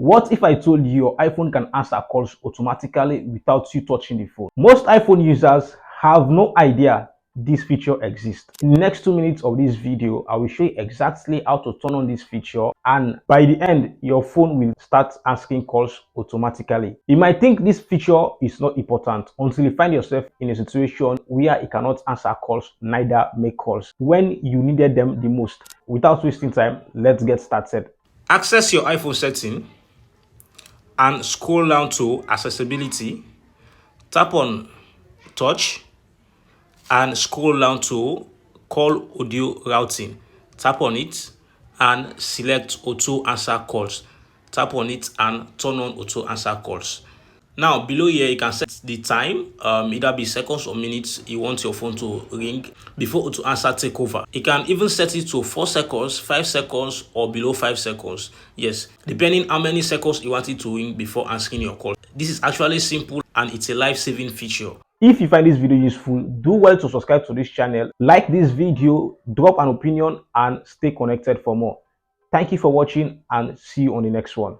What if I told you your iPhone can answer calls automatically without you touching the phone? Most iPhone users have no idea this feature exists. In the next 2 minutes of this video, I will show you exactly how to turn on this feature, and by the end, your phone will start answering calls automatically. You might think this feature is not important until you find yourself in a situation where it cannot answer calls, neither make calls when you needed them the most. Without wasting time, let's get started. Access your iPhone setting and scroll down to accessibility. Tap on touch and scroll down to call audio routing. Tap on it and select auto answer calls. Tap on it and turn on auto answer calls. Now below here you can set the time, either be seconds or minutes you want your phone to ring before auto answer take over. You can even set it to 4 seconds, 5 seconds or below 5 seconds. Yes, depending how many seconds you want it to ring before answering your call. This is actually simple and it's a life-saving feature. If you find this video useful, do well to subscribe to this channel, like this video, drop an opinion and stay connected for more. Thank you for watching and see you on the next one.